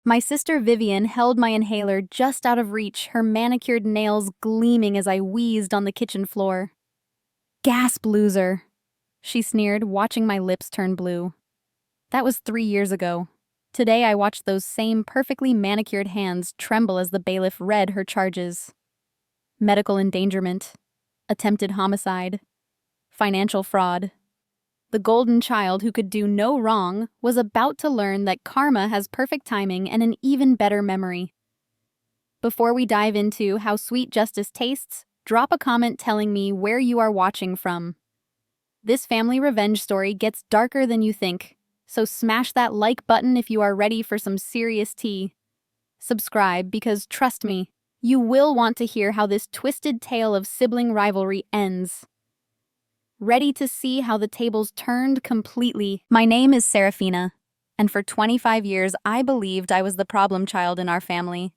My sister Vivian held my inhaler just out of reach, her manicured nails gleaming as I wheezed on the kitchen floor. "Gasp, loser," she sneered, watching my lips turn blue. That was 3 years ago. Today I watched those same perfectly manicured hands tremble as the bailiff read her charges. Medical endangerment, attempted homicide, financial fraud. The golden child who could do no wrong was about to learn that karma has perfect timing and an even better memory. Before we dive into how sweet justice tastes, drop a comment telling me where you are watching from. This family revenge story gets darker than you think, so smash that like button if you are ready for some serious tea. Subscribe because, trust me, you will want to hear how this twisted tale of sibling rivalry ends. Ready to see how the tables turned completely? My name is Serafina, and for 25 years I believed I was the problem child in our family.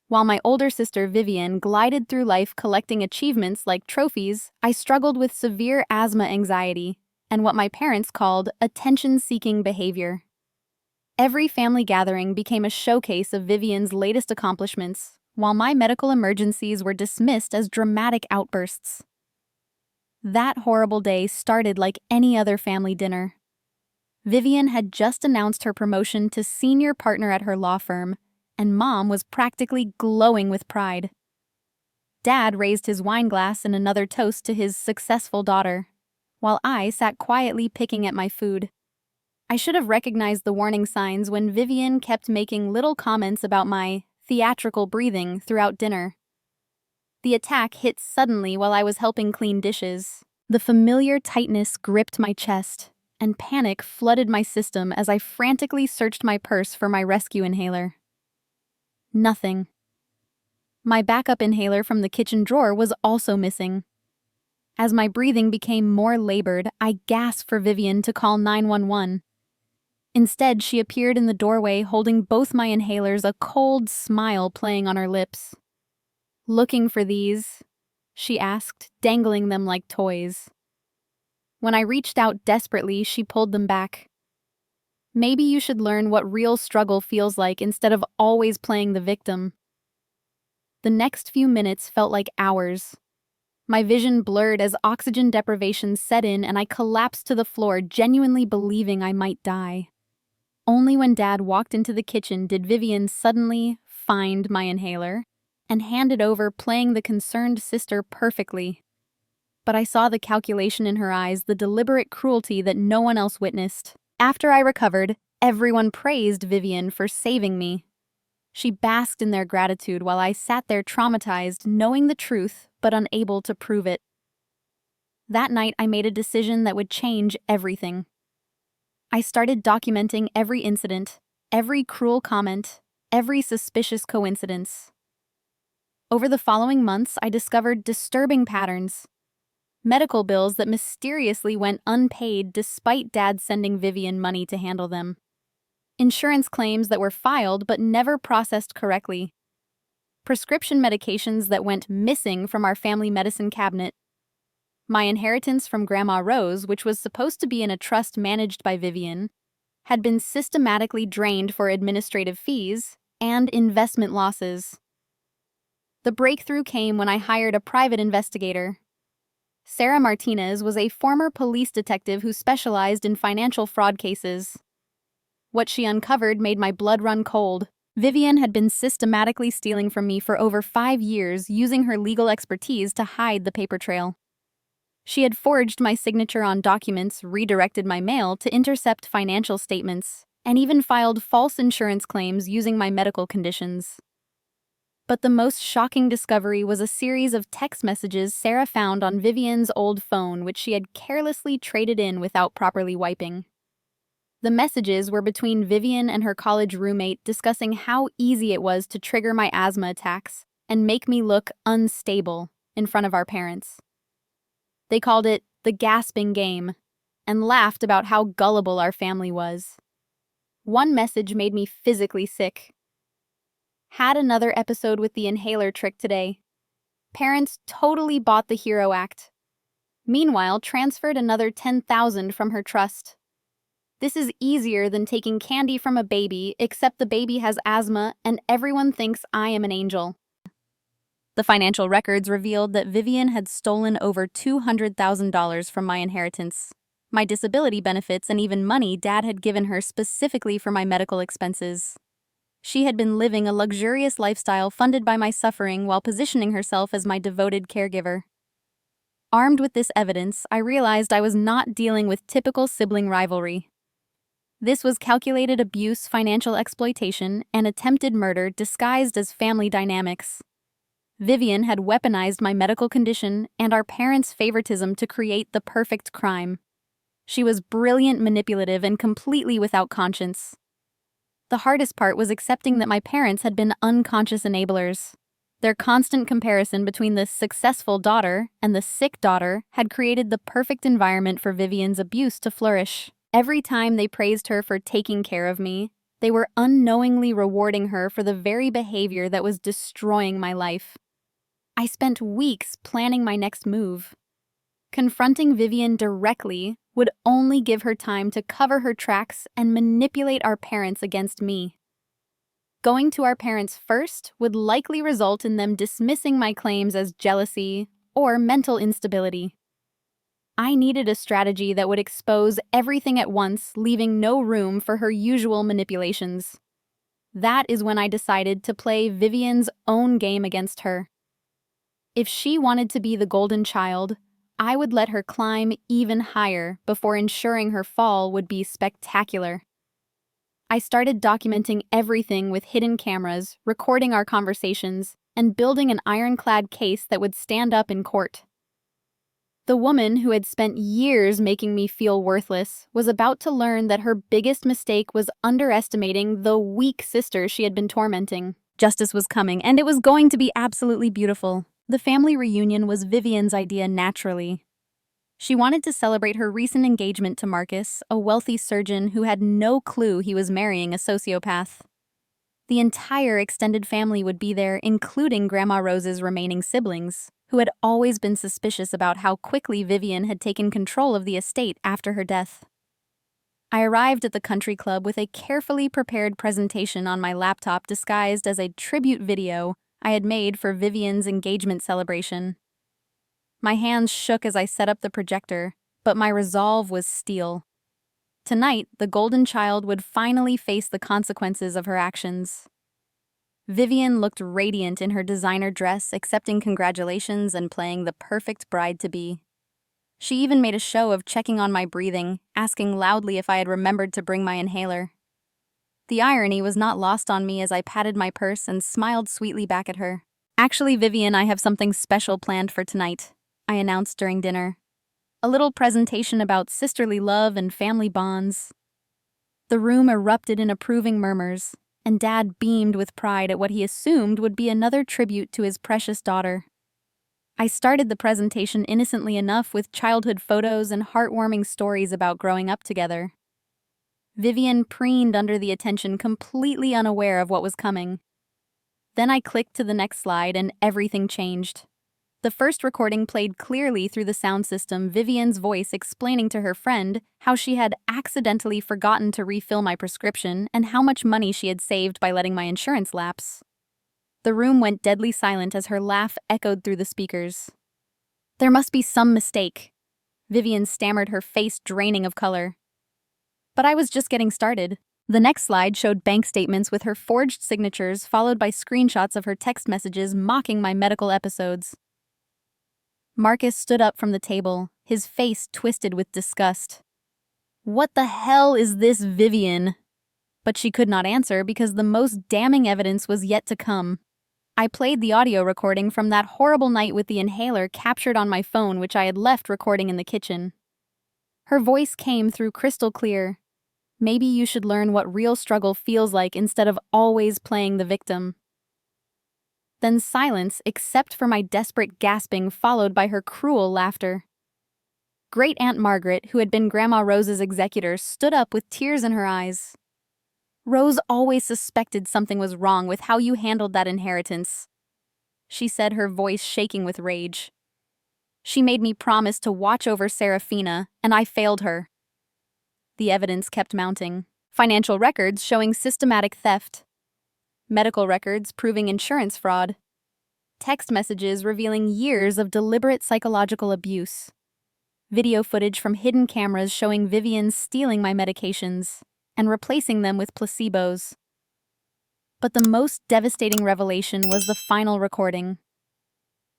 While my older sister Vivian glided through life collecting achievements like trophies, I struggled with severe asthma anxiety and what my parents called attention-seeking behavior. Every family gathering became a showcase of Vivian's latest accomplishments, while my medical emergencies were dismissed as dramatic outbursts. That horrible day started like any other family dinner. Vivian had just announced her promotion to senior partner at her law firm, and Mom was practically glowing with pride. Dad raised his wine glass in another toast to his successful daughter, while I sat quietly picking at my food. I should have recognized the warning signs when Vivian kept making little comments about my theatrical breathing throughout dinner. The attack hit suddenly while I was helping clean dishes. The familiar tightness gripped my chest, and panic flooded my system as I frantically searched my purse for my rescue inhaler. Nothing. My backup inhaler from the kitchen drawer was also missing. As my breathing became more labored, I gasped for Vivian to call 911. Instead, she appeared in the doorway holding both my inhalers, a cold smile playing on her lips. "Looking for these?" she asked, dangling them like toys. When I reached out desperately, she pulled them back. "Maybe you should learn what real struggle feels like instead of always playing the victim." The next few minutes felt like hours. My vision blurred as oxygen deprivation set in and I collapsed to the floor, genuinely believing I might die. Only when Dad walked into the kitchen did Vivian suddenly find my inhaler and hand it over, playing the concerned sister perfectly. But I saw the calculation in her eyes, the deliberate cruelty that no one else witnessed. After I recovered, everyone praised Vivian for saving me. She basked in their gratitude while I sat there traumatized, knowing the truth but unable to prove it. That night, I made a decision that would change everything. I started documenting every incident, every cruel comment, every suspicious coincidence. Over the following months, I discovered disturbing patterns. Medical bills that mysteriously went unpaid despite Dad sending Vivian money to handle them. Insurance claims that were filed but never processed correctly. Prescription medications that went missing from our family medicine cabinet. My inheritance from Grandma Rose, which was supposed to be in a trust managed by Vivian, had been systematically drained for administrative fees and investment losses. The breakthrough came when I hired a private investigator. Sarah Martinez was a former police detective who specialized in financial fraud cases. What she uncovered made my blood run cold. Vivian had been systematically stealing from me for over 5 years, using her legal expertise to hide the paper trail. She had forged my signature on documents, redirected my mail to intercept financial statements, and even filed false insurance claims using my medical conditions. But the most shocking discovery was a series of text messages Sarah found on Vivian's old phone, which she had carelessly traded in without properly wiping. The messages were between Vivian and her college roommate discussing how easy it was to trigger my asthma attacks and make me look unstable in front of our parents. They called it the gasping game and laughed about how gullible our family was. One message made me physically sick. "Had another episode with the inhaler trick today. Parents totally bought the hero act. Meanwhile, transferred another 10,000 from her trust. This is easier than taking candy from a baby, except the baby has asthma and everyone thinks I am an angel. The financial records revealed that Vivian had stolen over $200,000 from my inheritance, my disability benefits, and even money Dad had given her specifically for my medical expenses. She had been living a luxurious lifestyle funded by my suffering while positioning herself as my devoted caregiver. Armed with this evidence, I realized I was not dealing with typical sibling rivalry. This was calculated abuse, financial exploitation, and attempted murder disguised as family dynamics. Vivian had weaponized my medical condition and our parents' favoritism to create the perfect crime. She was brilliant, manipulative, and completely without conscience. The hardest part was accepting that my parents had been unconscious enablers. Their constant comparison between the successful daughter and the sick daughter had created the perfect environment for Vivian's abuse to flourish. Every time they praised her for taking care of me, they were unknowingly rewarding her for the very behavior that was destroying my life. I spent weeks planning my next move. Confronting Vivian directly would only give her time to cover her tracks and manipulate our parents against me. Going to our parents first would likely result in them dismissing my claims as jealousy or mental instability. I needed a strategy that would expose everything at once, leaving no room for her usual manipulations. That is when I decided to play Vivian's own game against her. If she wanted to be the golden child, I would let her climb even higher before ensuring her fall would be spectacular. I started documenting everything with hidden cameras, recording our conversations, and building an ironclad case that would stand up in court. The woman who had spent years making me feel worthless was about to learn that her biggest mistake was underestimating the weak sister she had been tormenting. Justice was coming, and it was going to be absolutely beautiful. The family reunion was Vivian's idea naturally. She wanted to celebrate her recent engagement to Marcus, a wealthy surgeon who had no clue he was marrying a sociopath. The entire extended family would be there, including Grandma Rose's remaining siblings, who had always been suspicious about how quickly Vivian had taken control of the estate after her death. I arrived at the country club with a carefully prepared presentation on my laptop disguised as a tribute video I had made for Vivian's engagement celebration. My hands shook as I set up the projector, but my resolve was steel. Tonight, the golden child would finally face the consequences of her actions. Vivian looked radiant in her designer dress, accepting congratulations and playing the perfect bride-to-be. She even made a show of checking on my breathing, asking loudly if I had remembered to bring my inhaler. The irony was not lost on me as I patted my purse and smiled sweetly back at her. "Actually, Vivian, I have something special planned for tonight," I announced during dinner. "A little presentation about sisterly love and family bonds." The room erupted in approving murmurs, and Dad beamed with pride at what he assumed would be another tribute to his precious daughter. I started the presentation innocently enough with childhood photos and heartwarming stories about growing up together. Vivian preened under the attention, completely unaware of what was coming. Then I clicked to the next slide and everything changed. The first recording played clearly through the sound system, Vivian's voice explaining to her friend how she had accidentally forgotten to refill my prescription and how much money she had saved by letting my insurance lapse. The room went deadly silent as her laugh echoed through the speakers. "There must be some mistake," Vivian stammered, her face draining of color. But I was just getting started. The next slide showed bank statements with her forged signatures, followed by screenshots of her text messages mocking my medical episodes. Marcus stood up from the table, his face twisted with disgust. "What the hell is this, Vivian?" But she could not answer because the most damning evidence was yet to come. I played the audio recording from that horrible night with the inhaler captured on my phone, which I had left recording in the kitchen. Her voice came through crystal clear. "Maybe you should learn what real struggle feels like instead of always playing the victim." Then silence, except for my desperate gasping, followed by her cruel laughter. Great Aunt Margaret, who had been Grandma Rose's executor, stood up with tears in her eyes. "Rose always suspected something was wrong with how you handled that inheritance," she said, her voice shaking with rage. "She made me promise to watch over Serafina, and I failed her." The evidence kept mounting. Financial records showing systematic theft. Medical records proving insurance fraud. Text messages revealing years of deliberate psychological abuse. Video footage from hidden cameras showing Vivian stealing my medications and replacing them with placebos. But the most devastating revelation was the final recording.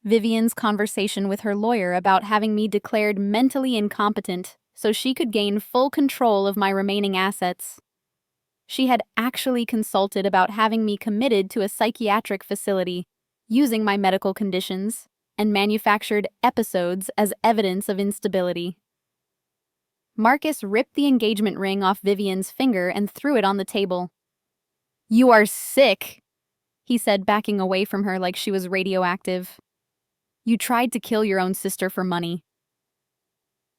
Vivian's conversation with her lawyer about having me declared mentally incompetent so she could gain full control of my remaining assets. She had actually consulted about having me committed to a psychiatric facility, using my medical conditions, and manufactured episodes as evidence of instability. Marcus ripped the engagement ring off Vivian's finger and threw it on the table. "You are sick," he said, backing away from her like she was radioactive. "You tried to kill your own sister for money."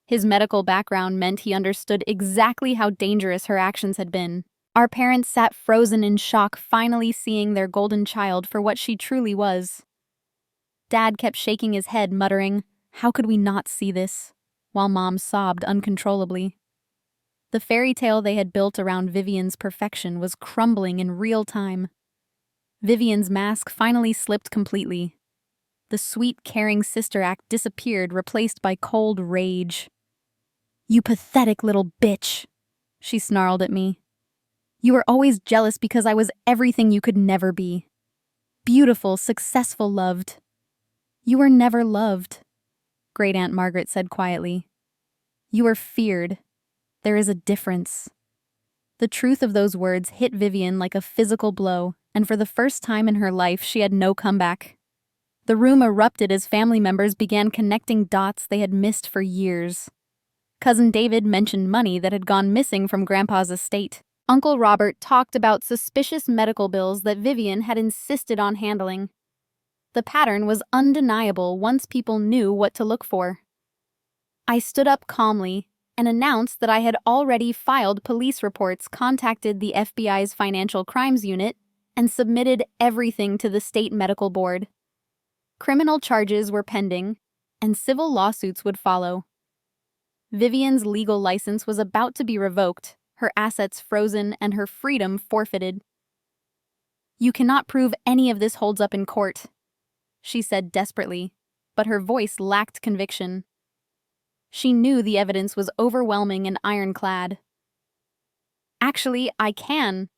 His medical background meant he understood exactly how dangerous her actions had been. Our parents sat frozen in shock, finally seeing their golden child for what she truly was. Dad kept shaking his head, muttering, "How could we not see this?" while Mom sobbed uncontrollably. The fairy tale they had built around Vivian's perfection was crumbling in real time. Vivian's mask finally slipped completely. The sweet, caring sister act disappeared, replaced by cold rage. "You pathetic little bitch," she snarled at me. "You were always jealous because I was everything you could never be. Beautiful, successful, loved. You were never loved," Great Aunt Margaret said quietly. "You were feared. There is a difference." The truth of those words hit Vivian like a physical blow, and for the first time in her life, she had no comeback. The room erupted as family members began connecting dots they had missed for years. Cousin David mentioned money that had gone missing from Grandpa's estate. Uncle Robert talked about suspicious medical bills that Vivian had insisted on handling. The pattern was undeniable once people knew what to look for. I stood up calmly and announced that I had already filed police reports, contacted the FBI's Financial Crimes Unit, and submitted everything to the state medical board. Criminal charges were pending, and civil lawsuits would follow. Vivian's legal license was about to be revoked, her assets frozen, and her freedom forfeited. "You cannot prove any of this holds up in court," she said desperately, but her voice lacked conviction. She knew the evidence was overwhelming and ironclad. "Actually, I can,"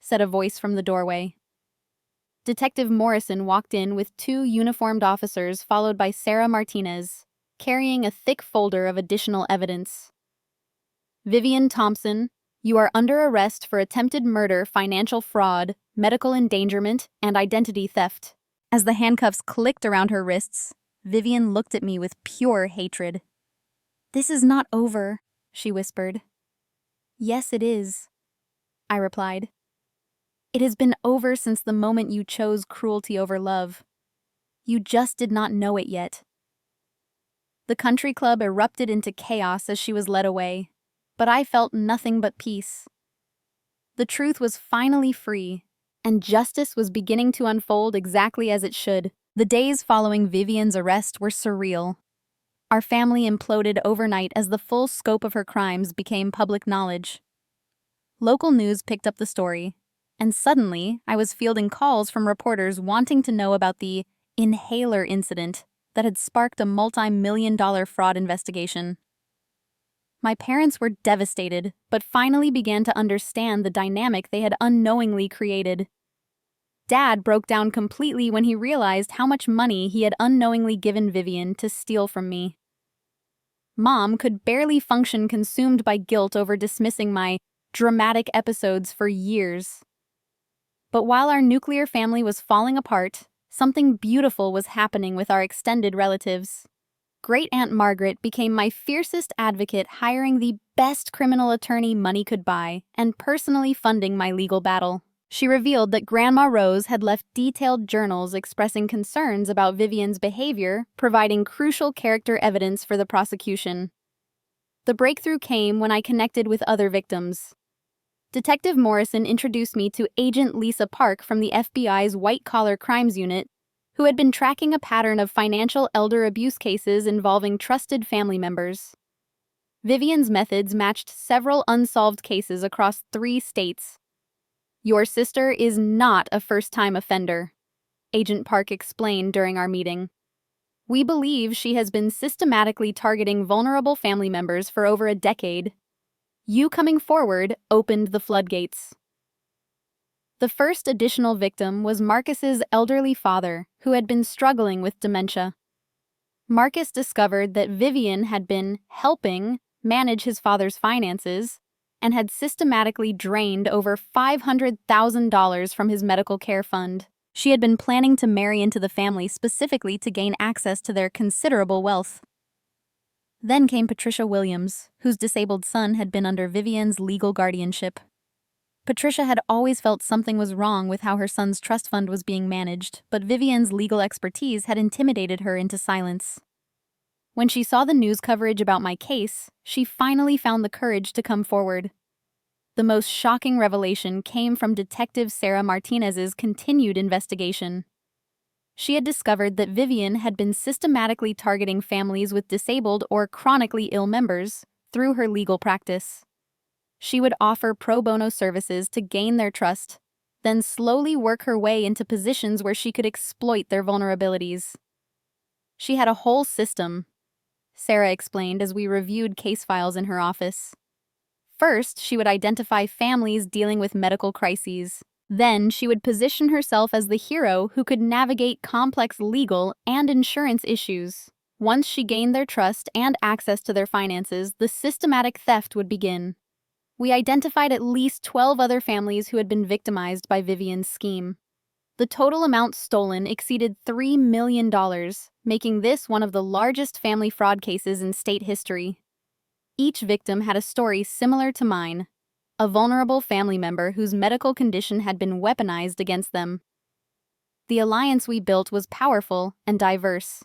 said a voice from the doorway. Detective Morrison walked in with 2 uniformed officers, followed by Sarah Martinez, carrying a thick folder of additional evidence. "Vivian Thompson, you are under arrest for attempted murder, financial fraud, medical endangerment, and identity theft." As the handcuffs clicked around her wrists, Vivian looked at me with pure hatred. "This is not over," she whispered. "Yes, it is," I replied. "It has been over since the moment you chose cruelty over love. You just did not know it yet." The country club erupted into chaos as she was led away, but I felt nothing but peace. The truth was finally free, and justice was beginning to unfold exactly as it should. The days following Vivian's arrest were surreal. Our family imploded overnight as the full scope of her crimes became public knowledge. Local news picked up the story, and suddenly I was fielding calls from reporters wanting to know about the inhaler incident that had sparked a multi-million-dollar fraud investigation. My parents were devastated, but finally began to understand the dynamic they had unknowingly created. Dad broke down completely when he realized how much money he had unknowingly given Vivian to steal from me. Mom could barely function, consumed by guilt over dismissing my dramatic episodes for years. But while our nuclear family was falling apart, something beautiful was happening with our extended relatives. Great Aunt Margaret became my fiercest advocate, hiring the best criminal attorney money could buy and personally funding my legal battle. She revealed that Grandma Rose had left detailed journals expressing concerns about Vivian's behavior, providing crucial character evidence for the prosecution. The breakthrough came when I connected with other victims. Detective Morrison introduced me to Agent Lisa Park from the FBI's White-Collar Crimes Unit, who had been tracking a pattern of financial elder abuse cases involving trusted family members. Vivian's methods matched several unsolved cases across 3 states. "Your sister is not a first-time offender," Agent Park explained during our meeting. "We believe she has been systematically targeting vulnerable family members for over a decade. You coming forward opened the floodgates." The first additional victim was Marcus's elderly father, who had been struggling with dementia. Marcus discovered that Vivian had been helping manage his father's finances and had systematically drained over $500,000 from his medical care fund. She had been planning to marry into the family specifically to gain access to their considerable wealth. Then came Patricia Williams, whose disabled son had been under Vivian's legal guardianship. Patricia had always felt something was wrong with how her son's trust fund was being managed, but Vivian's legal expertise had intimidated her into silence. When she saw the news coverage about my case, she finally found the courage to come forward. The most shocking revelation came from Detective Sarah Martinez's continued investigation. She had discovered that Vivian had been systematically targeting families with disabled or chronically ill members through her legal practice. She would offer pro bono services to gain their trust, then slowly work her way into positions where she could exploit their vulnerabilities. She had a whole system, Sarah explained as we reviewed case files in her office. First, she would identify families dealing with medical crises. Then, she would position herself as the hero who could navigate complex legal and insurance issues. Once she gained their trust and access to their finances, the systematic theft would begin. We identified at least 12 other families who had been victimized by Vivian's scheme. The total amount stolen exceeded $3 million, making this one of the largest family fraud cases in state history. Each victim had a story similar to mine, a vulnerable family member whose medical condition had been weaponized against them. The alliance we built was powerful and diverse.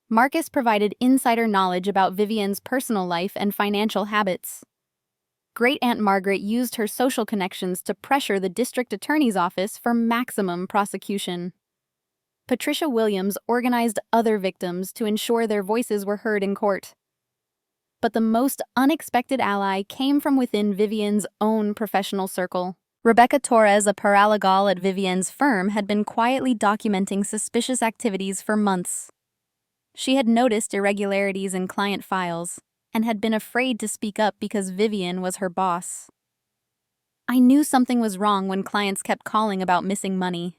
Marcus provided insider knowledge about Vivian's personal life and financial habits. Great Aunt Margaret used her social connections to pressure the district attorney's office for maximum prosecution. Patricia Williams organized other victims to ensure their voices were heard in court. But the most unexpected ally came from within Vivian's own professional circle. Rebecca Torres, a paralegal at Vivian's firm, had been quietly documenting suspicious activities for months. She had noticed irregularities in client files and had been afraid to speak up because Vivian was her boss. "I knew something was wrong when clients kept calling about missing money,"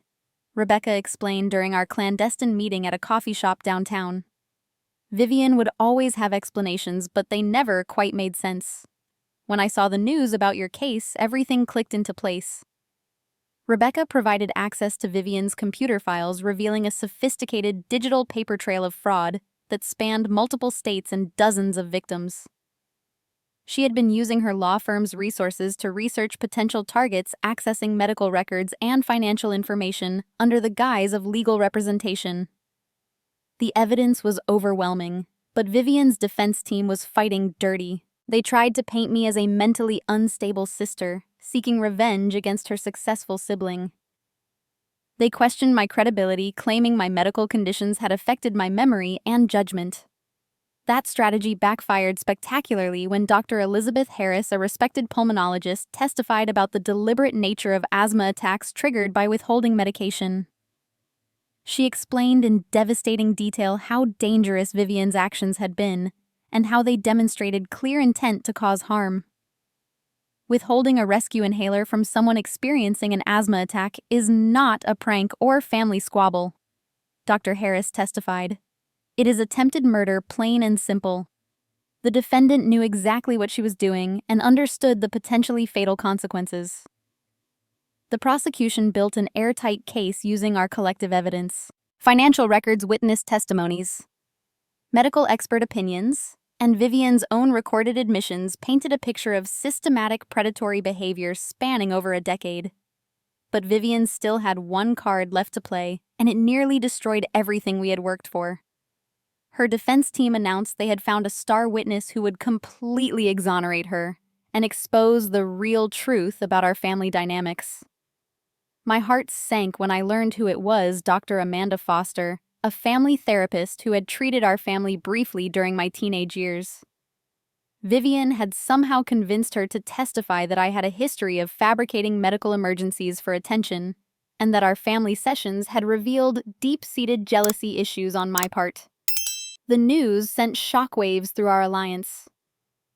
Rebecca explained during our clandestine meeting at a coffee shop downtown. "Vivian would always have explanations, but they never quite made sense. When I saw the news about your case, everything clicked into place." Rebecca provided access to Vivian's computer files, revealing a sophisticated digital paper trail of fraud that spanned multiple states and dozens of victims. She had been using her law firm's resources to research potential targets, accessing medical records and financial information under the guise of legal representation. The evidence was overwhelming, but Vivian's defense team was fighting dirty. They tried to paint me as a mentally unstable sister, seeking revenge against her successful sibling. They questioned my credibility, claiming my medical conditions had affected my memory and judgment. That strategy backfired spectacularly when Dr. Elizabeth Harris, a respected pulmonologist, testified about the deliberate nature of asthma attacks triggered by withholding medication. She explained in devastating detail how dangerous Vivian's actions had been and how they demonstrated clear intent to cause harm. Withholding a rescue inhaler from someone experiencing an asthma attack is not a prank or family squabble, Dr. Harris testified. It is attempted murder, plain and simple. The defendant knew exactly what she was doing and understood the potentially fatal consequences. The prosecution built an airtight case using our collective evidence, financial records, witness testimonies, medical expert opinions, and Vivian's own recorded admissions painted a picture of systematic predatory behavior spanning over a decade. But Vivian still had one card left to play, and it nearly destroyed everything we had worked for. Her defense team announced they had found a star witness who would completely exonerate her and expose the real truth about our family dynamics. My heart sank when I learned who it was, Dr. Amanda Foster, a family therapist who had treated our family briefly during my teenage years. Vivian had somehow convinced her to testify that I had a history of fabricating medical emergencies for attention, and that our family sessions had revealed deep-seated jealousy issues on my part. The news sent shockwaves through our alliance.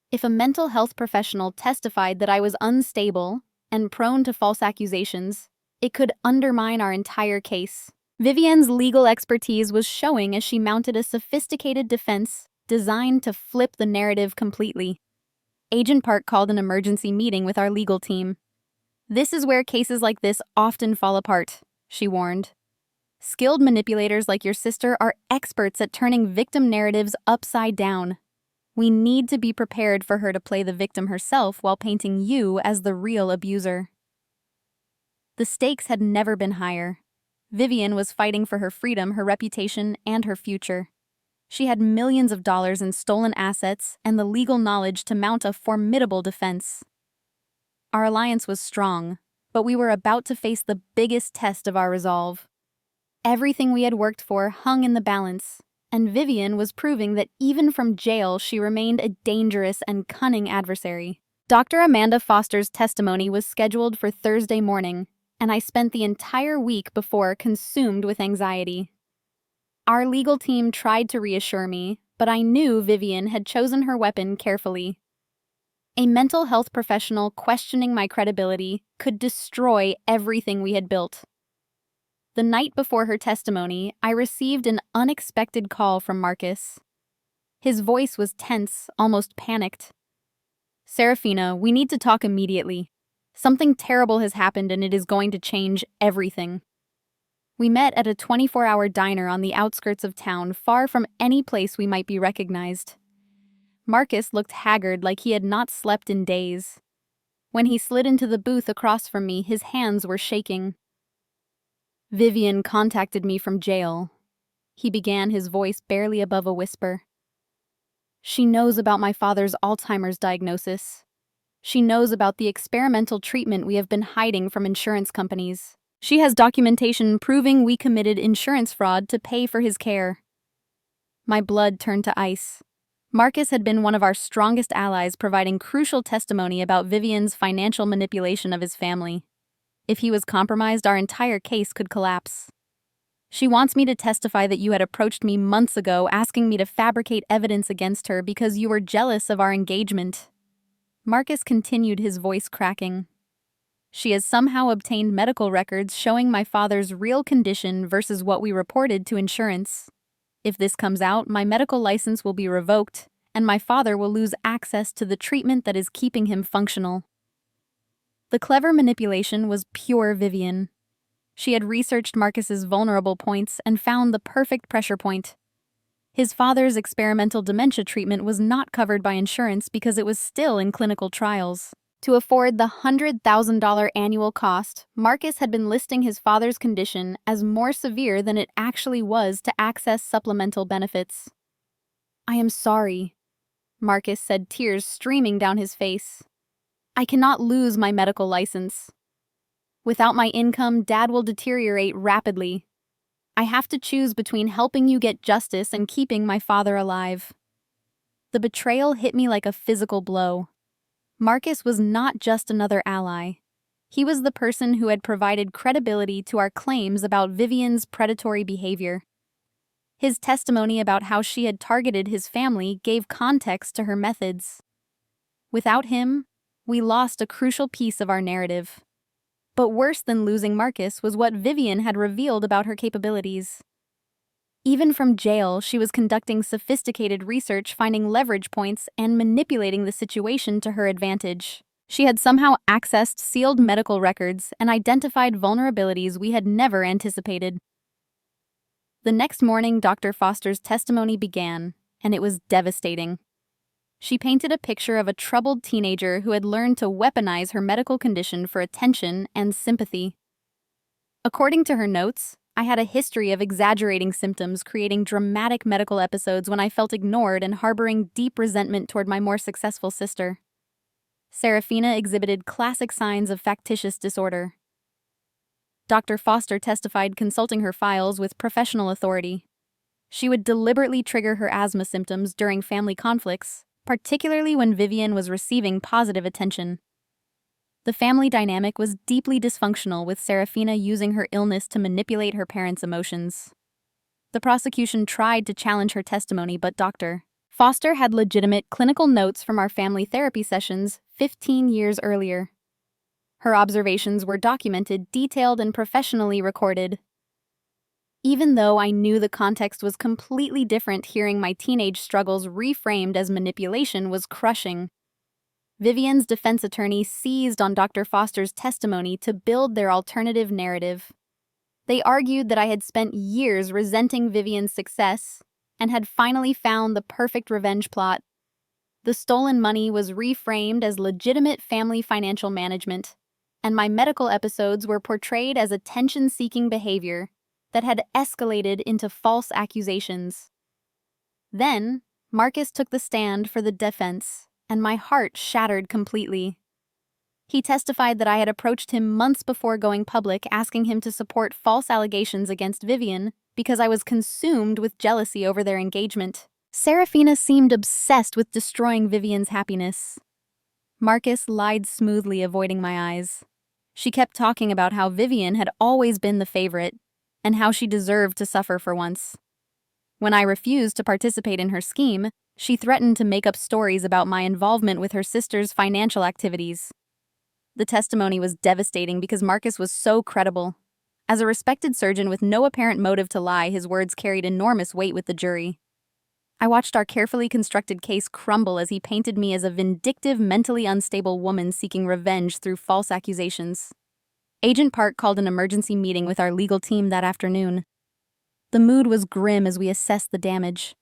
If a mental health professional testified that I was unstable and prone to false accusations, it could undermine our entire case. Vivian's legal expertise was showing as she mounted a sophisticated defense designed to flip the narrative completely. Agent Park called an emergency meeting with our legal team. "This is where cases like this often fall apart," she warned. "Skilled manipulators like your sister are experts at turning victim narratives upside down. We need to be prepared for her to play the victim herself while painting you as the real abuser." The stakes had never been higher. Vivian was fighting for her freedom, her reputation, and her future. She had millions of dollars in stolen assets and the legal knowledge to mount a formidable defense. Our alliance was strong, but we were about to face the biggest test of our resolve. Everything we had worked for hung in the balance, and Vivian was proving that even from jail she remained a dangerous and cunning adversary. Dr. Amanda Foster's testimony was scheduled for Thursday morning, and I spent the entire week before consumed with anxiety. Our legal team tried to reassure me, but I knew Vivian had chosen her weapon carefully. A mental health professional questioning my credibility could destroy everything we had built. The night before her testimony, I received an unexpected call from Marcus. His voice was tense, almost panicked. "Serafina, we need to talk immediately. Something terrible has happened and it is going to change everything." We met at a 24-hour diner on the outskirts of town, far from any place we might be recognized. Marcus looked haggard, like he had not slept in days. When he slid into the booth across from me, his hands were shaking. "Vivian contacted me from jail," he began, his voice barely above a whisper. "She knows about my father's Alzheimer's diagnosis. She knows about the experimental treatment we have been hiding from insurance companies. She has documentation proving we committed insurance fraud to pay for his care." My blood turned to ice. Marcus had been one of our strongest allies, providing crucial testimony about Vivian's financial manipulation of his family. If he was compromised, our entire case could collapse. "She wants me to testify that you had approached me months ago asking me to fabricate evidence against her because you were jealous of our engagement." Marcus continued, his voice cracking. "She has somehow obtained medical records showing my father's real condition versus what we reported to insurance. If this comes out, my medical license will be revoked, and my father will lose access to the treatment that is keeping him functional." The clever manipulation was pure Vivian. She had researched Marcus's vulnerable points and found the perfect pressure point. His father's experimental dementia treatment was not covered by insurance because it was still in clinical trials. To afford the $100,000 annual cost, Marcus had been listing his father's condition as more severe than it actually was to access supplemental benefits. "I am sorry," Marcus said, tears streaming down his face. "I cannot lose my medical license. Without my income, Dad will deteriorate rapidly. I have to choose between helping you get justice and keeping my father alive." The betrayal hit me like a physical blow. Marcus was not just another ally. He was the person who had provided credibility to our claims about Vivian's predatory behavior. His testimony about how she had targeted his family gave context to her methods. Without him, we lost a crucial piece of our narrative. But worse than losing Marcus was what Vivian had revealed about her capabilities. Even from jail, she was conducting sophisticated research, finding leverage points, and manipulating the situation to her advantage. She had somehow accessed sealed medical records and identified vulnerabilities we had never anticipated. The next morning, Dr. Foster's testimony began, and it was devastating. She painted a picture of a troubled teenager who had learned to weaponize her medical condition for attention and sympathy. According to her notes, I had a history of exaggerating symptoms, creating dramatic medical episodes when I felt ignored and harboring deep resentment toward my more successful sister. Serafina exhibited classic signs of factitious disorder. Dr. Foster testified, consulting her files with professional authority. She would deliberately trigger her asthma symptoms during family conflicts, particularly when Vivian was receiving positive attention. The family dynamic was deeply dysfunctional, with Serafina using her illness to manipulate her parents' emotions. The prosecution tried to challenge her testimony, but Dr. Foster had legitimate clinical notes from our family therapy sessions 15 years earlier. Her observations were documented, detailed, and professionally recorded. Even though I knew the context was completely different, hearing my teenage struggles reframed as manipulation was crushing. Vivian's defense attorney seized on Dr. Foster's testimony to build their alternative narrative. They argued that I had spent years resenting Vivian's success and had finally found the perfect revenge plot. The stolen money was reframed as legitimate family financial management, and my medical episodes were portrayed as attention-seeking behavior that had escalated into false accusations. Then, Marcus took the stand for the defense, and my heart shattered completely. He testified that I had approached him months before going public, asking him to support false allegations against Vivian because I was consumed with jealousy over their engagement. Serafina seemed obsessed with destroying Vivian's happiness. Marcus lied smoothly, avoiding my eyes. She kept talking about how Vivian had always been the favorite and how she deserved to suffer for once. When I refused to participate in her scheme, she threatened to make up stories about my involvement with her sister's financial activities. The testimony was devastating because Marcus was so credible. As a respected surgeon with no apparent motive to lie, his words carried enormous weight with the jury. I watched our carefully constructed case crumble as he painted me as a vindictive, mentally unstable woman seeking revenge through false accusations. Agent Park called an emergency meeting with our legal team that afternoon. The mood was grim as we assessed the damage.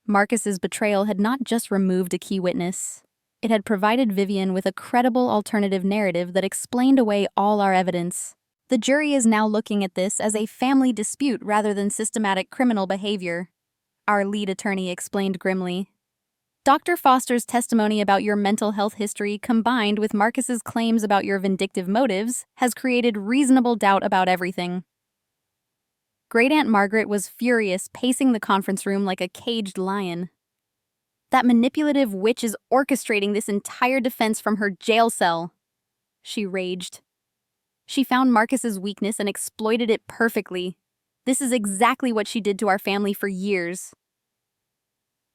Marcus's betrayal had not just removed a key witness. It had provided Vivian with a credible alternative narrative that explained away all our evidence. The jury is now looking at this as a family dispute rather than systematic criminal behavior, our lead attorney explained grimly. Dr. Foster's testimony about your mental health history combined with Marcus's claims about your vindictive motives has created reasonable doubt about everything. Great Aunt Margaret was furious, pacing the conference room like a caged lion. That manipulative witch is orchestrating this entire defense from her jail cell, she raged. She found Marcus's weakness and exploited it perfectly. This is exactly what she did to our family for years.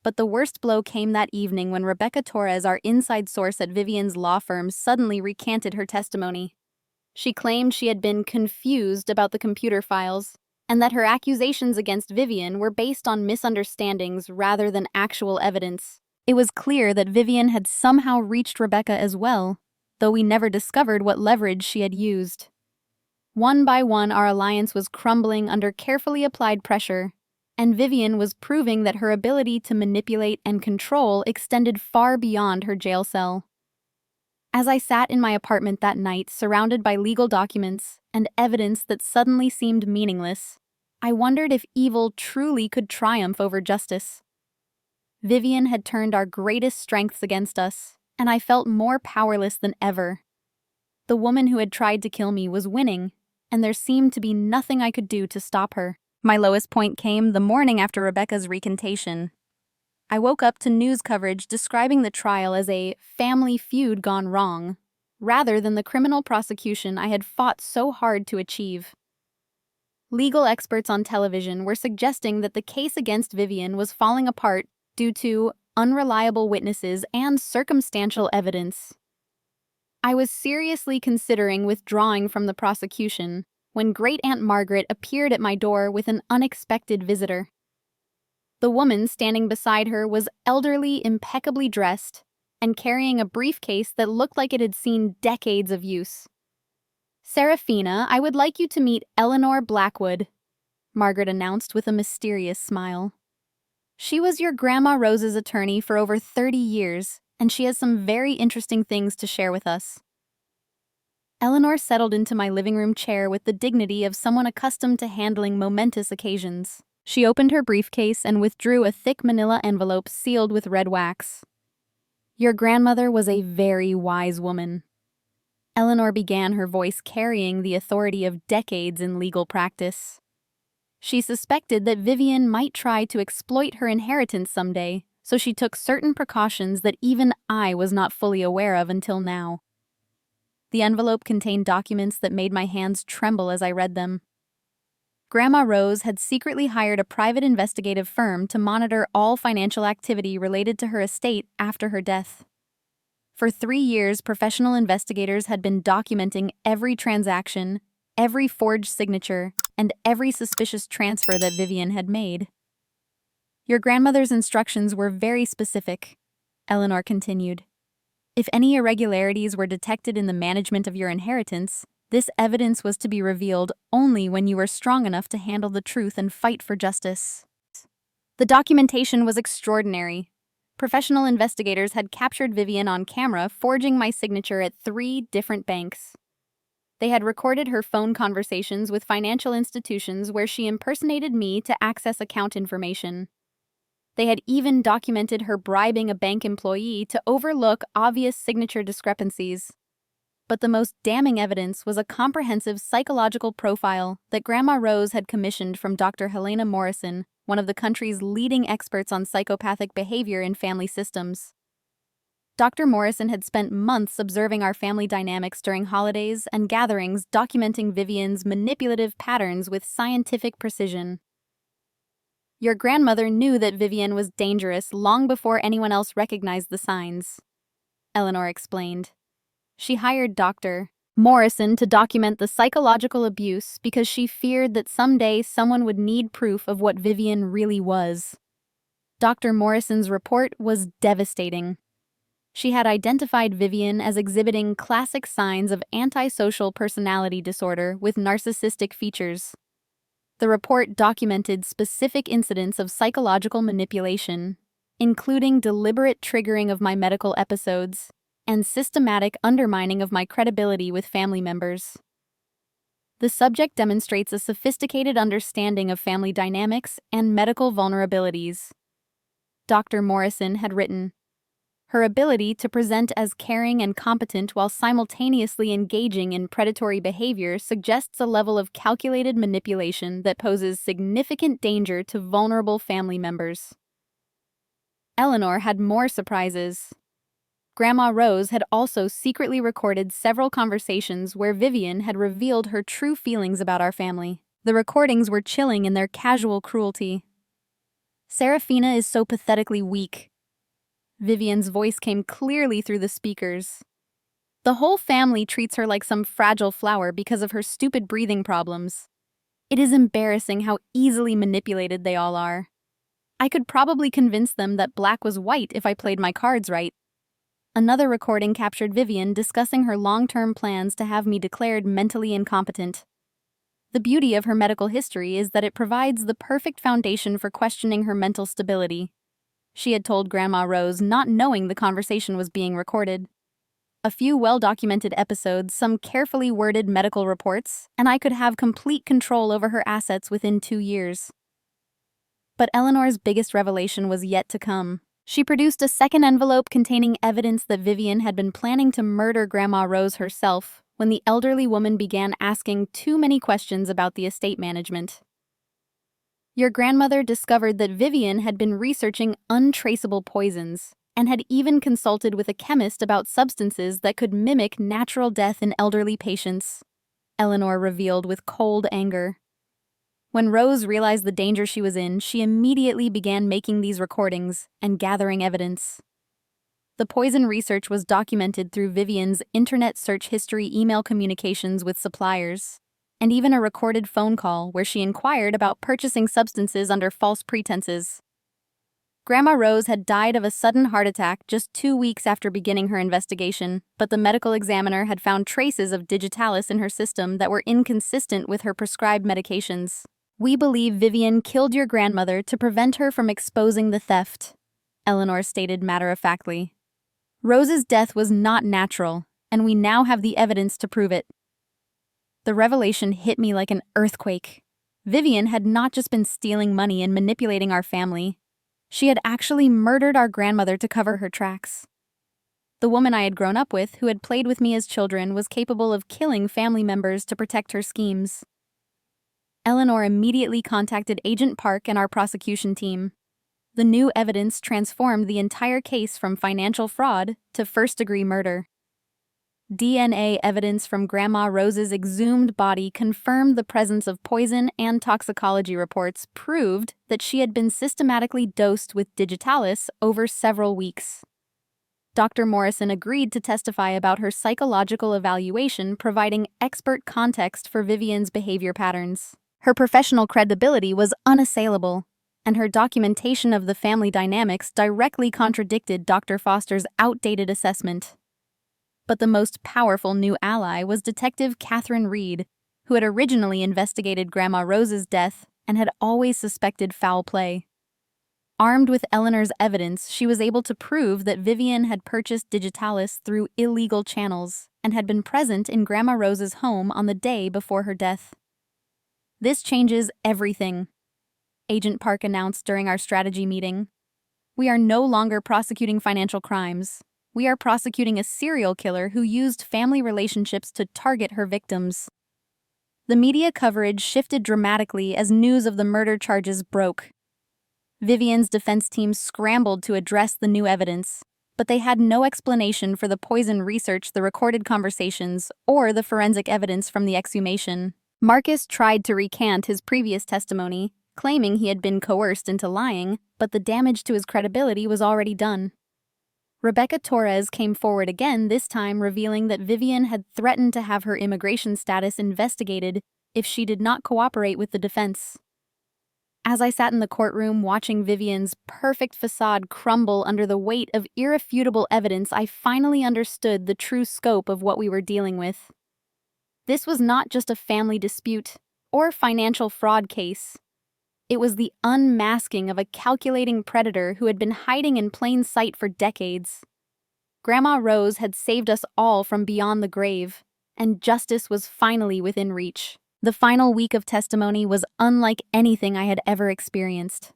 But the worst blow came that evening when Rebecca Torres, our inside source at Vivian's law firm, suddenly recanted her testimony. She claimed she had been confused about the computer files and that her accusations against Vivian were based on misunderstandings rather than actual evidence. It was clear that Vivian had somehow reached Rebecca as well, though we never discovered what leverage she had used. One by one, our alliance was crumbling under carefully applied pressure, and Vivian was proving that her ability to manipulate and control extended far beyond her jail cell. As I sat in my apartment that night, surrounded by legal documents and evidence that suddenly seemed meaningless, I wondered if evil truly could triumph over justice. Vivian had turned our greatest strengths against us, and I felt more powerless than ever. The woman who had tried to kill me was winning, and there seemed to be nothing I could do to stop her. My lowest point came the morning after Rebecca's recantation. I woke up to news coverage describing the trial as a family feud gone wrong, rather than the criminal prosecution I had fought so hard to achieve. Legal experts on television were suggesting that the case against Vivian was falling apart due to unreliable witnesses and circumstantial evidence. I was seriously considering withdrawing from the prosecution when Great Aunt Margaret appeared at my door with an unexpected visitor. The woman standing beside her was elderly, impeccably dressed, and carrying a briefcase that looked like it had seen decades of use. "Serafina, I would like you to meet Eleanor Blackwood," Margaret announced with a mysterious smile. "She was your Grandma Rose's attorney for over 30 years, and she has some very interesting things to share with us." Eleanor settled into my living room chair with the dignity of someone accustomed to handling momentous occasions. She opened her briefcase and withdrew a thick manila envelope sealed with red wax. "Your grandmother was a very wise woman." Eleanor began, her voice carrying the authority of decades in legal practice. "She suspected that Vivian might try to exploit her inheritance someday, so she took certain precautions that even I was not fully aware of until now. The envelope contained documents that made my hands tremble as I read them. Grandma Rose had secretly hired a private investigative firm to monitor all financial activity related to her estate after her death. For 3 years, professional investigators had been documenting every transaction, every forged signature, and every suspicious transfer that Vivian had made. Your grandmother's instructions were very specific, Eleanor continued. If any irregularities were detected in the management of your inheritance, this evidence was to be revealed only when you were strong enough to handle the truth and fight for justice. The documentation was extraordinary. Professional investigators had captured Vivian on camera forging my signature at 3 different banks. They had recorded her phone conversations with financial institutions where she impersonated me to access account information. They had even documented her bribing a bank employee to overlook obvious signature discrepancies. But the most damning evidence was a comprehensive psychological profile that Grandma Rose had commissioned from Dr. Helena Morrison, one of the country's leading experts on psychopathic behavior in family systems. Dr. Morrison had spent months observing our family dynamics during holidays and gatherings, documenting Vivian's manipulative patterns with scientific precision. Your grandmother knew that Vivian was dangerous long before anyone else recognized the signs, Eleanor explained. She hired Dr. Morrison to document the psychological abuse because she feared that someday someone would need proof of what Vivian really was. Dr. Morrison's report was devastating. She had identified Vivian as exhibiting classic signs of antisocial personality disorder with narcissistic features. The report documented specific incidents of psychological manipulation, including deliberate triggering of my medical episodes and systematic undermining of my credibility with family members. The subject demonstrates a sophisticated understanding of family dynamics and medical vulnerabilities. Dr. Morrison had written, "Her ability to present as caring and competent while simultaneously engaging in predatory behavior suggests a level of calculated manipulation that poses significant danger to vulnerable family members." Eleanor had more surprises. Grandma Rose had also secretly recorded several conversations where Vivian had revealed her true feelings about our family. The recordings were chilling in their casual cruelty. "Serafina is so pathetically weak." Vivian's voice came clearly through the speakers. "The whole family treats her like some fragile flower because of her stupid breathing problems. It is embarrassing how easily manipulated they all are. I could probably convince them that black was white if I played my cards right." Another recording captured Vivian discussing her long-term plans to have me declared mentally incompetent. The beauty of her medical history is that it provides the perfect foundation for questioning her mental stability. She had told Grandma Rose, not knowing the conversation was being recorded. A few well-documented episodes, some carefully worded medical reports, and I could have complete control over her assets within 2 years. But Eleanor's biggest revelation was yet to come. She produced a second envelope containing evidence that Vivian had been planning to murder Grandma Rose herself when the elderly woman began asking too many questions about the estate management. Your grandmother discovered that Vivian had been researching untraceable poisons and had even consulted with a chemist about substances that could mimic natural death in elderly patients, Eleanor revealed with cold anger. When Rose realized the danger she was in, she immediately began making these recordings and gathering evidence. The poison research was documented through Vivian's internet search history, email communications with suppliers, and even a recorded phone call where she inquired about purchasing substances under false pretenses. Grandma Rose had died of a sudden heart attack just 2 weeks after beginning her investigation, but the medical examiner had found traces of digitalis in her system that were inconsistent with her prescribed medications. "We believe Vivian killed your grandmother to prevent her from exposing the theft," Eleanor stated matter-of-factly. "Rose's death was not natural, and we now have the evidence to prove it." The revelation hit me like an earthquake. Vivian had not just been stealing money and manipulating our family. She had actually murdered our grandmother to cover her tracks. The woman I had grown up with, who had played with me as children, was capable of killing family members to protect her schemes. Eleanor immediately contacted Agent Park and our prosecution team. The new evidence transformed the entire case from financial fraud to first-degree murder. DNA evidence from Grandma Rose's exhumed body confirmed the presence of poison, and toxicology reports proved that she had been systematically dosed with digitalis over several weeks. Dr. Morrison agreed to testify about her psychological evaluation, providing expert context for Vivian's behavior patterns. Her professional credibility was unassailable, and her documentation of the family dynamics directly contradicted Dr. Foster's outdated assessment. But the most powerful new ally was Detective Catherine Reed, who had originally investigated Grandma Rose's death and had always suspected foul play. Armed with Eleanor's evidence, she was able to prove that Vivian had purchased digitalis through illegal channels and had been present in Grandma Rose's home on the day before her death. "This changes everything," Agent Park announced during our strategy meeting. "We are no longer prosecuting financial crimes. We are prosecuting a serial killer who used family relationships to target her victims." The media coverage shifted dramatically as news of the murder charges broke. Vivian's defense team scrambled to address the new evidence, but they had no explanation for the poison research, the recorded conversations, or the forensic evidence from the exhumation. Marcus tried to recant his previous testimony, claiming he had been coerced into lying, but the damage to his credibility was already done. Rebecca Torres came forward again, this time revealing that Vivian had threatened to have her immigration status investigated if she did not cooperate with the defense. As I sat in the courtroom watching Vivian's perfect facade crumble under the weight of irrefutable evidence, I finally understood the true scope of what we were dealing with. This was not just a family dispute or financial fraud case. It was the unmasking of a calculating predator who had been hiding in plain sight for decades. Grandma Rose had saved us all from beyond the grave, and justice was finally within reach. The final week of testimony was unlike anything I had ever experienced.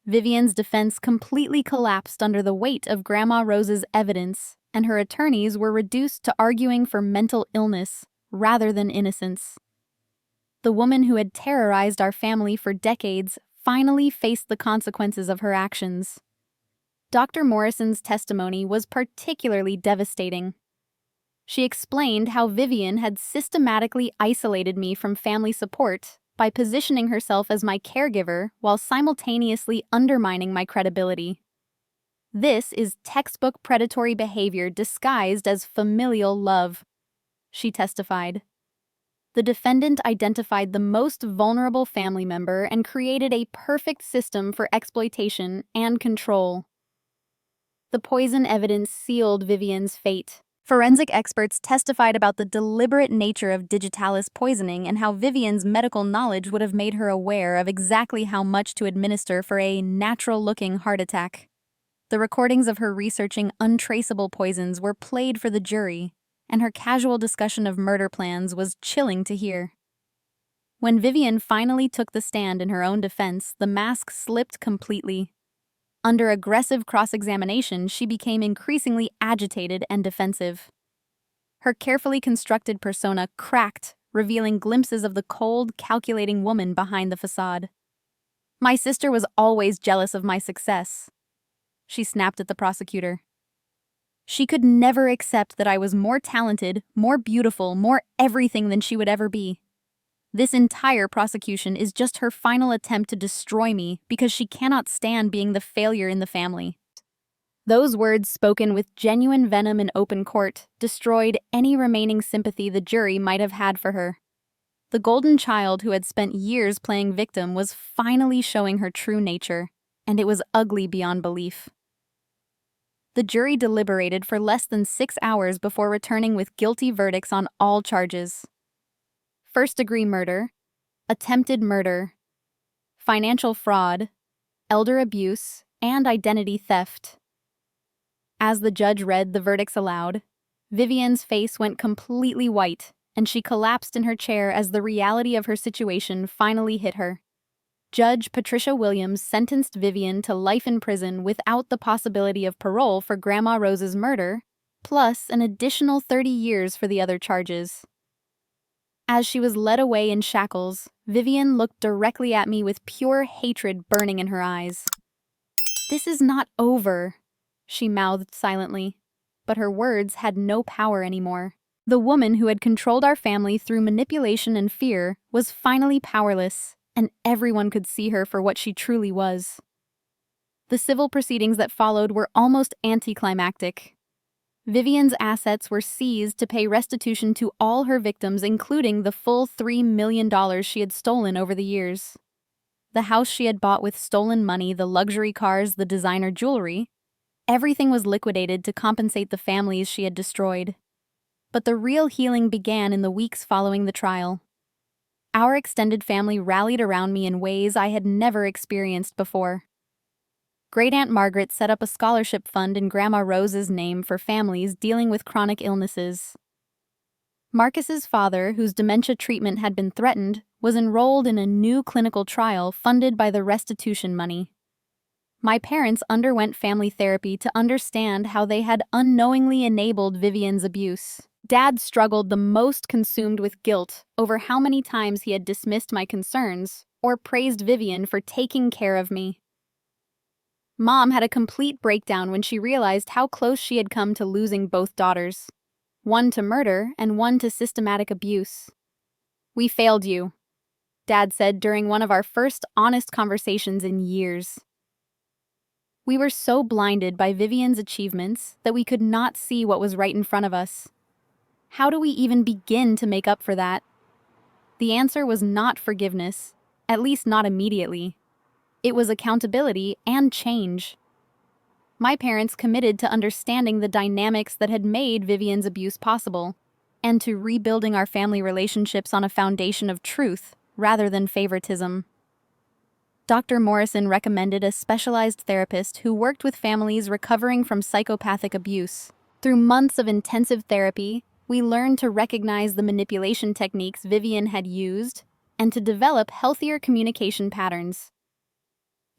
Vivian's defense completely collapsed under the weight of Grandma Rose's evidence, and her attorneys were reduced to arguing for mental illness rather than innocence. The woman who had terrorized our family for decades finally faced the consequences of her actions. Dr. Morrison's testimony was particularly devastating. She explained how Vivian had systematically isolated me from family support by positioning herself as my caregiver while simultaneously undermining my credibility. "This is textbook predatory behavior disguised as familial love," she testified. The defendant identified the most vulnerable family member and created a perfect system for exploitation and control. The poison evidence sealed Vivian's fate. Forensic experts testified about the deliberate nature of digitalis poisoning and how Vivian's medical knowledge would have made her aware of exactly how much to administer for a natural-looking heart attack. The recordings of her researching untraceable poisons were played for the jury, and her casual discussion of murder plans was chilling to hear. When Vivian finally took the stand in her own defense, the mask slipped completely. Under aggressive cross-examination, she became increasingly agitated and defensive. Her carefully constructed persona cracked, revealing glimpses of the cold, calculating woman behind the facade. "My sister was always jealous of my success," she snapped at the prosecutor. "She could never accept that I was more talented, more beautiful, more everything than she would ever be. This entire prosecution is just her final attempt to destroy me because she cannot stand being the failure in the family." Those words, spoken with genuine venom in open court, destroyed any remaining sympathy the jury might have had for her. The golden child who had spent years playing victim was finally showing her true nature, and it was ugly beyond belief. The jury deliberated for less than 6 hours before returning with guilty verdicts on all charges: first-degree murder, attempted murder, financial fraud, elder abuse, and identity theft. As the judge read the verdicts aloud, Vivian's face went completely white, and she collapsed in her chair as the reality of her situation finally hit her. Judge Patricia Williams sentenced Vivian to life in prison without the possibility of parole for Grandma Rose's murder, plus an additional 30 years for the other charges. As she was led away in shackles, Vivian looked directly at me with pure hatred burning in her eyes. "This is not over," she mouthed silently, but her words had no power anymore. The woman who had controlled our family through manipulation and fear was finally powerless, and everyone could see her for what she truly was. The civil proceedings that followed were almost anticlimactic. Vivian's assets were seized to pay restitution to all her victims, including the full $3 million she had stolen over the years. The house she had bought with stolen money, the luxury cars, the designer jewelry, everything was liquidated to compensate the families she had destroyed. But the real healing began in the weeks following the trial. Our extended family rallied around me in ways I had never experienced before. Great-Aunt Margaret set up a scholarship fund in Grandma Rose's name for families dealing with chronic illnesses. Marcus's father, whose dementia treatment had been threatened, was enrolled in a new clinical trial funded by the restitution money. My parents underwent family therapy to understand how they had unknowingly enabled Vivian's abuse. Dad struggled the most, consumed with guilt over how many times he had dismissed my concerns or praised Vivian for taking care of me. Mom had a complete breakdown when she realized how close she had come to losing both daughters, one to murder and one to systematic abuse. "We failed you," Dad said during one of our first honest conversations in years. We were so blinded by Vivian's achievements that we could not see what was right in front of us. How do we even begin to make up for that? The answer was not forgiveness, at least not immediately. It was accountability and change. My parents committed to understanding the dynamics that had made Vivian's abuse possible, and to rebuilding our family relationships on a foundation of truth rather than favoritism. Dr. Morrison recommended a specialized therapist who worked with families recovering from psychopathic abuse. Through months of intensive therapy, we learned to recognize the manipulation techniques Vivian had used and to develop healthier communication patterns.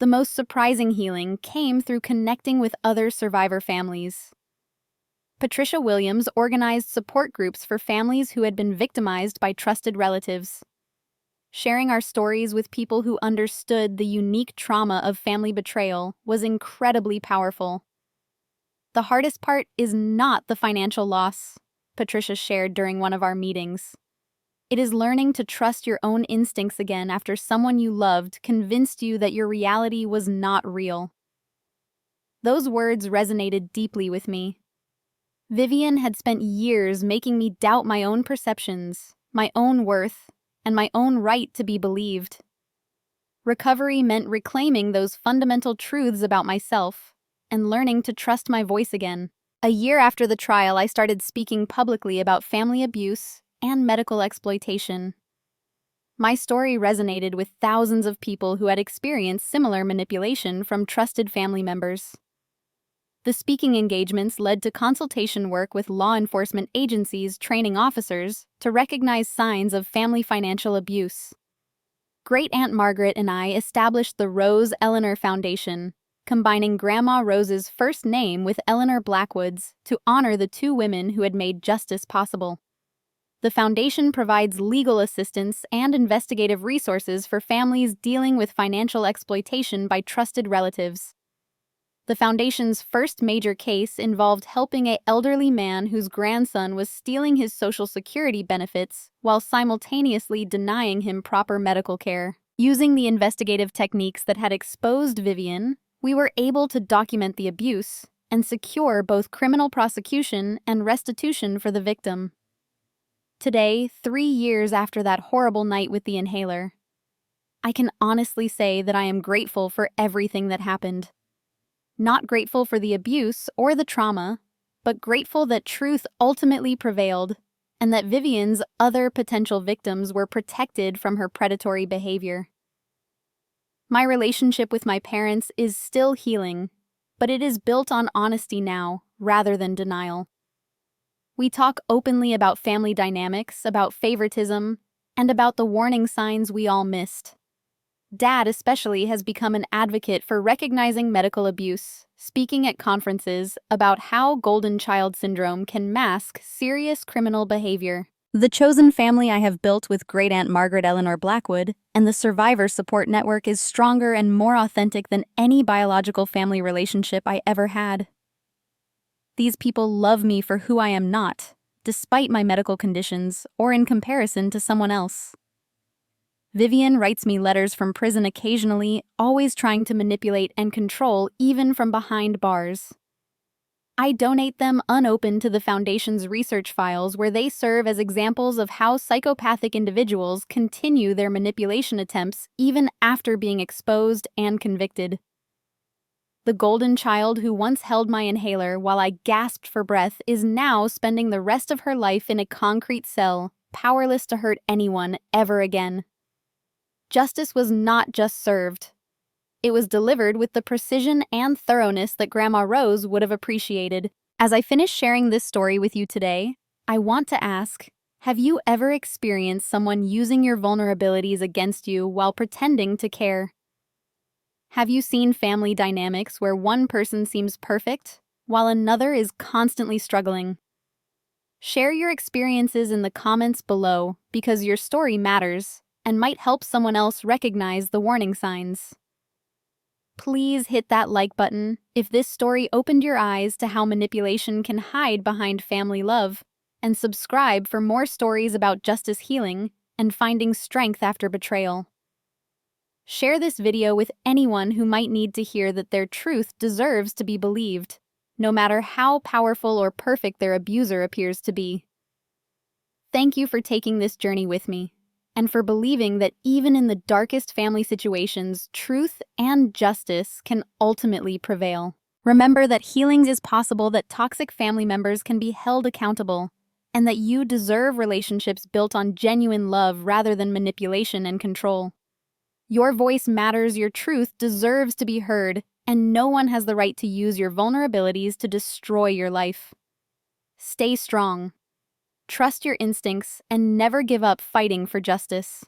The most surprising healing came through connecting with other survivor families. Patricia Williams organized support groups for families who had been victimized by trusted relatives. Sharing our stories with people who understood the unique trauma of family betrayal was incredibly powerful. "The hardest part is not the financial loss," Patricia shared during one of our meetings. "It is learning to trust your own instincts again after someone you loved convinced you that your reality was not real." Those words resonated deeply with me. Vivian had spent years making me doubt my own perceptions, my own worth, and my own right to be believed. Recovery meant reclaiming those fundamental truths about myself and learning to trust my voice again. A year after the trial, I started speaking publicly about family abuse and medical exploitation. My story resonated with thousands of people who had experienced similar manipulation from trusted family members. The speaking engagements led to consultation work with law enforcement agencies training officers to recognize signs of family financial abuse. Great-Aunt Margaret and I established the Rose Eleanor Foundation, combining Grandma Rose's first name with Eleanor Blackwood's to honor the two women who had made justice possible. The foundation provides legal assistance and investigative resources for families dealing with financial exploitation by trusted relatives. The foundation's first major case involved helping an elderly man whose grandson was stealing his Social Security benefits while simultaneously denying him proper medical care. Using the investigative techniques that had exposed Vivian, we were able to document the abuse and secure both criminal prosecution and restitution for the victim. Today, 3 years after that horrible night with the inhaler, I can honestly say that I am grateful for everything that happened. Not grateful for the abuse or the trauma, but grateful that truth ultimately prevailed and that Vivian's other potential victims were protected from her predatory behavior. My relationship with my parents is still healing, but it is built on honesty now rather than denial. We talk openly about family dynamics, about favoritism, and about the warning signs we all missed. Dad especially has become an advocate for recognizing medical abuse, speaking at conferences about how golden child syndrome can mask serious criminal behavior. The chosen family I have built with Great Aunt Margaret Eleanor Blackwood and the survivor support network is stronger and more authentic than any biological family relationship I ever had. These people love me for who I am not, despite my medical conditions or in comparison to someone else. Vivian writes me letters from prison occasionally, always trying to manipulate and control even from behind bars. I donate them unopened to the Foundation's research files where they serve as examples of how psychopathic individuals continue their manipulation attempts even after being exposed and convicted. The golden child who once held my inhaler while I gasped for breath is now spending the rest of her life in a concrete cell, powerless to hurt anyone ever again. Justice was not just served. It was delivered with the precision and thoroughness that Grandma Rose would have appreciated. As I finish sharing this story with you today, I want to ask, have you ever experienced someone using your vulnerabilities against you while pretending to care? Have you seen family dynamics where one person seems perfect while another is constantly struggling? Share your experiences in the comments below because your story matters and might help someone else recognize the warning signs. Please hit that like button if this story opened your eyes to how manipulation can hide behind family love, and subscribe for more stories about justice healing and finding strength after betrayal. Share this video with anyone who might need to hear that their truth deserves to be believed, no matter how powerful or perfect their abuser appears to be. Thank you for taking this journey with me, and for believing that even in the darkest family situations, truth and justice can ultimately prevail. Remember that healing is possible, that toxic family members can be held accountable, and that you deserve relationships built on genuine love rather than manipulation and control. Your voice matters, your truth deserves to be heard, and no one has the right to use your vulnerabilities to destroy your life. Stay strong. Trust your instincts and never give up fighting for justice.